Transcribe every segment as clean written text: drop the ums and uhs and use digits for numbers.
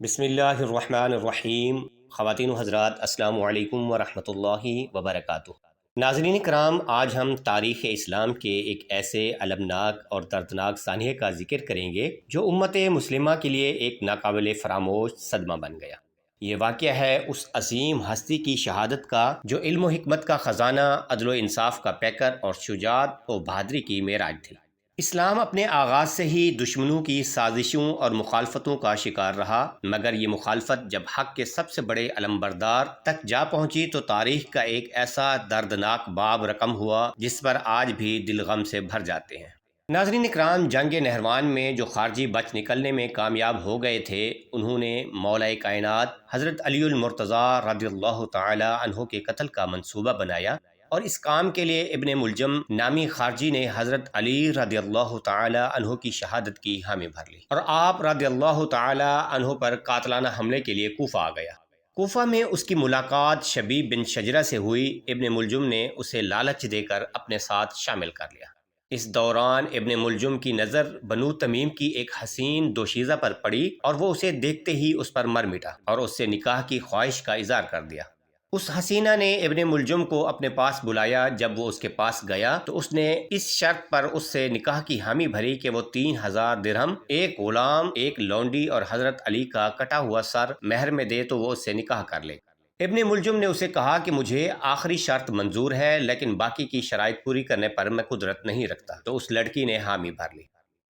بسم اللہ الرحمن الرحیم۔ خواتین و حضرات، السلام علیکم ورحمۃ اللہ وبرکاتہ۔ ناظرین کرام، آج ہم تاریخ اسلام کے ایک ایسے المناک اور دردناک سانحے کا ذکر کریں گے جو امت مسلمہ کے لیے ایک ناقابل فراموش صدمہ بن گیا۔ یہ واقعہ ہے اس عظیم ہستی کی شہادت کا جو علم و حکمت کا خزانہ، عدل و انصاف کا پیکر اور شجاعت و بہادری کی معراج تھی۔ اسلام اپنے آغاز سے ہی دشمنوں کی سازشوں اور مخالفتوں کا شکار رہا، مگر یہ مخالفت جب حق کے سب سے بڑے علمبردار تک جا پہنچی تو تاریخ کا ایک ایسا دردناک باب رقم ہوا جس پر آج بھی دل غم سے بھر جاتے ہیں۔ ناظرین اکرام، جنگ نہروان میں جو خارجی بچ نکلنے میں کامیاب ہو گئے تھے، انہوں نے مولا کائنات حضرت علی المرتضیٰ رضی اللہ تعالی عنہ کے قتل کا منصوبہ بنایا، اور اس کام کے لیے ابن ملجم نامی خارجی نے حضرت علی رضی اللہ تعالی عنہ کی شہادت کی حامی بھر لی، اور آپ رضی اللہ تعالی عنہ پر قاتلانہ حملے کے لیے کوفہ آ گیا۔ کوفہ میں اس کی ملاقات شبیب بن شجرہ سے ہوئی۔ ابن ملجم نے اسے لالچ دے کر اپنے ساتھ شامل کر لیا۔ اس دوران ابن ملجم کی نظر بنو تمیم کی ایک حسین دوشیزہ پر پڑی، اور وہ اسے دیکھتے ہی اس پر مر مٹا اور اس سے نکاح کی خواہش کا اظہار کر دیا۔ اس حسینہ نے ابن ملجم کو اپنے پاس بلایا۔ جب وہ اس کے پاس گیا تو اس نے اس شرط پر اس سے نکاح کی حامی بھری کہ وہ 3000 درہم، ایک غلام، ایک لونڈی اور حضرت علی کا کٹا ہوا سر مہر میں دے تو وہ اس سے نکاح کر لے۔ ابن ملجم نے اسے کہا کہ مجھے آخری شرط منظور ہے، لیکن باقی کی شرائط پوری کرنے پر میں قدرت نہیں رکھتا، تو اس لڑکی نے حامی بھر لی۔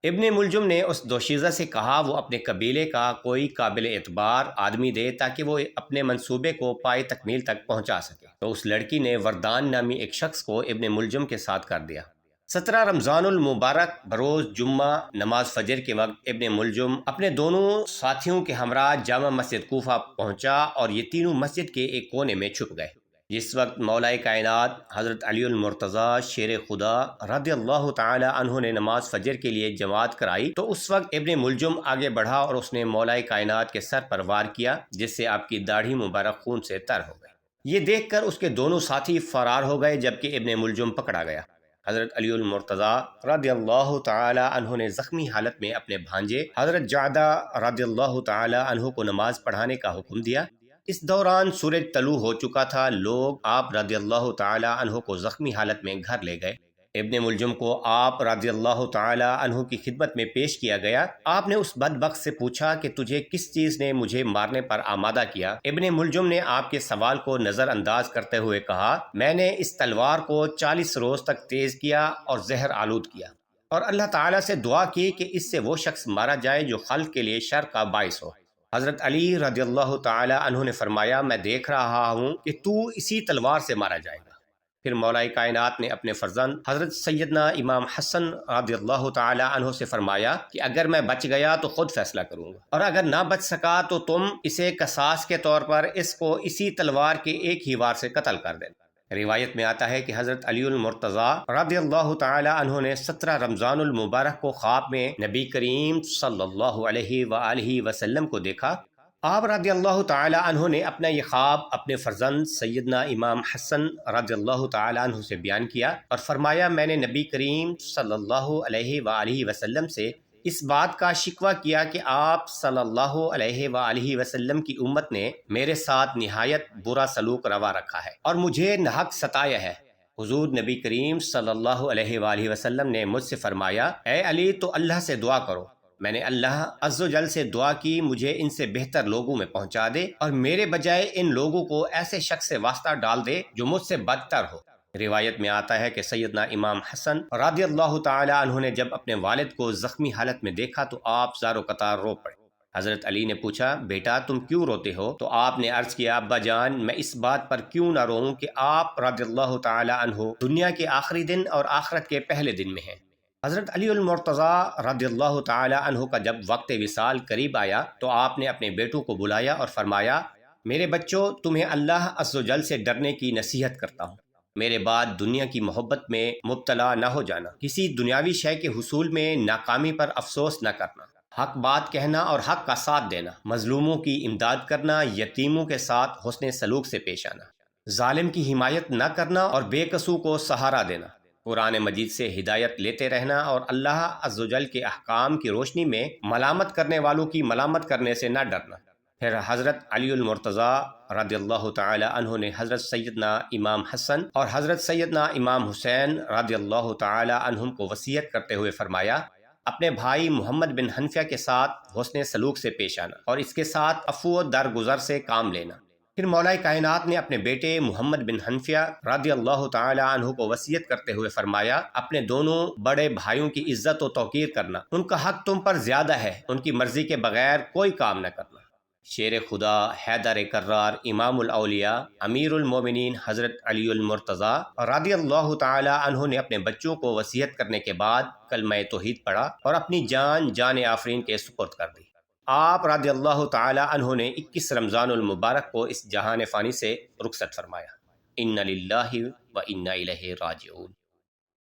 ابن ملجم نے اس دوشیزہ سے کہا وہ اپنے قبیلے کا کوئی قابل اعتبار آدمی دے تاکہ وہ اپنے منصوبے کو پائے تکمیل تک پہنچا سکے، تو اس لڑکی نے وردان نامی ایک شخص کو ابن ملجم کے ساتھ کر دیا۔ 17 رمضان المبارک بروز جمعہ نماز فجر کے وقت ابن ملجم اپنے دونوں ساتھیوں کے ہمراہ جامع مسجد کوفہ پہنچا، اور یہ تینوں مسجد کے ایک کونے میں چھپ گئے۔ جس وقت مولا کائنات حضرت علی المرتضیٰ شیر خدا رضی اللہ تعالی عنہ نے نماز فجر کے لیے جماعت کرائی تو اس وقت ابن ملجم آگے بڑھا اور اس نے مولا کائنات کے سر پر وار کیا، جس سے آپ کی داڑھی مبارک خون سے تر ہو گئی۔ یہ دیکھ کر اس کے دونوں ساتھی فرار ہو گئے، جبکہ ابن ملجم پکڑا گیا۔ حضرت علی المرتضیٰ رضی اللہ تعالی عنہ نے زخمی حالت میں اپنے بھانجے حضرت جعدہ رضی اللہ تعالی عنہ کو نماز پڑھانے کا حکم دیا۔ اس دوران سورج طلوع ہو چکا تھا۔ لوگ آپ رضی اللہ تعالی عنہ کو زخمی حالت میں گھر لے گئے۔ ابن ملجم کو آپ رضی اللہ تعالی عنہ کی خدمت میں پیش کیا گیا۔ آپ نے اس بدبخت سے پوچھا کہ تجھے کس چیز نے مجھے مارنے پر آمادہ کیا؟ ابن ملجم نے آپ کے سوال کو نظر انداز کرتے ہوئے کہا، میں نے اس تلوار کو 40 روز تک تیز کیا اور زہر آلود کیا، اور اللہ تعالیٰ سے دعا کی کہ اس سے وہ شخص مارا جائے جو خلق کے لیے شر کا باعث ہو۔ حضرت علی رضی اللہ تعالی عنہ نے فرمایا، میں دیکھ رہا ہوں کہ تو اسی تلوار سے مارا جائے گا۔ پھر مولا کائنات نے اپنے فرزند حضرت سیدنا امام حسن رضی اللہ تعالی عنہ سے فرمایا کہ اگر میں بچ گیا تو خود فیصلہ کروں گا، اور اگر نہ بچ سکا تو تم اسے قصاص کے طور پر اس کو اسی تلوار کے ایک ہی وار سے قتل کر دینا۔ روایت میں آتا ہے کہ حضرت علی المرتضیٰ رضی اللہ تعالی عنہ نے 17 رمضان المبارک کو خواب میں نبی کریم صلی اللہ علیہ وآلہ وسلم کو دیکھا۔ آپ رضی اللہ تعالی عنہ نے اپنا یہ خواب اپنے فرزند سیدنا امام حسن رضی اللہ تعالی عنہ سے بیان کیا اور فرمایا، میں نے نبی کریم صلی اللہ علیہ وآلہ وسلم سے اس بات کا شکوہ کیا کہ آپ صلی اللہ علیہ وآلہ وسلم کی امت نے میرے ساتھ نہایت برا سلوک روا رکھا ہے اور مجھے ناحق ستایا ہے۔ حضور نبی کریم صلی اللہ علیہ وآلہ وسلم نے مجھ سے فرمایا، اے علی تو اللہ سے دعا کرو۔ میں نے اللہ عز و جل سے دعا کی مجھے ان سے بہتر لوگوں میں پہنچا دے، اور میرے بجائے ان لوگوں کو ایسے شخص سے واسطہ ڈال دے جو مجھ سے بدتر ہو۔ روایت میں آتا ہے کہ سیدنا امام حسن رضی اللہ تعالی عنہ نے جب اپنے والد کو زخمی حالت میں دیکھا تو آپ زار و قطار رو پڑے۔ حضرت علی نے پوچھا، بیٹا تم کیوں روتے ہو؟ تو آپ نے عرض کیا، ابا جان میں اس بات پر کیوں نہ روؤں کہ آپ رضی اللہ تعالی عنہ دنیا کے آخری دن اور آخرت کے پہلے دن میں ہیں۔ حضرت علی المرتضیٰ رضی اللہ تعالی عنہ کا جب وقت وصال قریب آیا تو آپ نے اپنے بیٹوں کو بلایا اور فرمایا، میرے بچوں تمہیں اللہ عز و جل سے ڈرنے کی نصیحت کرتا ہوں۔ میرے بعد دنیا کی محبت میں مبتلا نہ ہو جانا، کسی دنیاوی شے کے حصول میں ناکامی پر افسوس نہ کرنا، حق بات کہنا اور حق کا ساتھ دینا، مظلوموں کی امداد کرنا، یتیموں کے ساتھ حسن سلوک سے پیش آنا، ظالم کی حمایت نہ کرنا اور بے قصور کو سہارا دینا، قرآن مجید سے ہدایت لیتے رہنا اور اللہ عز و جل کے احکام کی روشنی میں ملامت کرنے والوں کی ملامت کرنے سے نہ ڈرنا۔ پھر حضرت علی المرتضیٰ رضی اللہ تعالی عنہ نے حضرت سیدنا امام حسن اور حضرت سیدنا امام حسین رضی اللہ تعالی عنہم کو وصیت کرتے ہوئے فرمایا، اپنے بھائی محمد بن حنفیہ کے ساتھ حسن سلوک سے پیش آنا اور اس کے ساتھ عفو و درگزر سے کام لینا۔ پھر مولا کائنات نے اپنے بیٹے محمد بن حنفیہ رضی اللہ تعالی عنہ کو وصیت کرتے ہوئے فرمایا، اپنے دونوں بڑے بھائیوں کی عزت و توقیر کرنا، ان کا حق تم پر زیادہ ہے، ان کی مرضی کے بغیر کوئی کام نہ کرنا۔ شیر خدا حیدر کرار امام الاولیاء امیر المومنین حضرت علی المرتضیٰ رضی اللہ تعالی عنہ نے اپنے بچوں کو وصیت کرنے کے بعد کلمہ توحید پڑھا اور اپنی جان آفرین کے سپرد کر دی۔ آپ رضی اللہ تعالی عنہ نے 21 رمضان المبارک کو اس جہان فانی سے رخصت فرمایا۔ اِنَّ لِلَّهِ وَإِنَّا إِلَيْهِ راجعون۔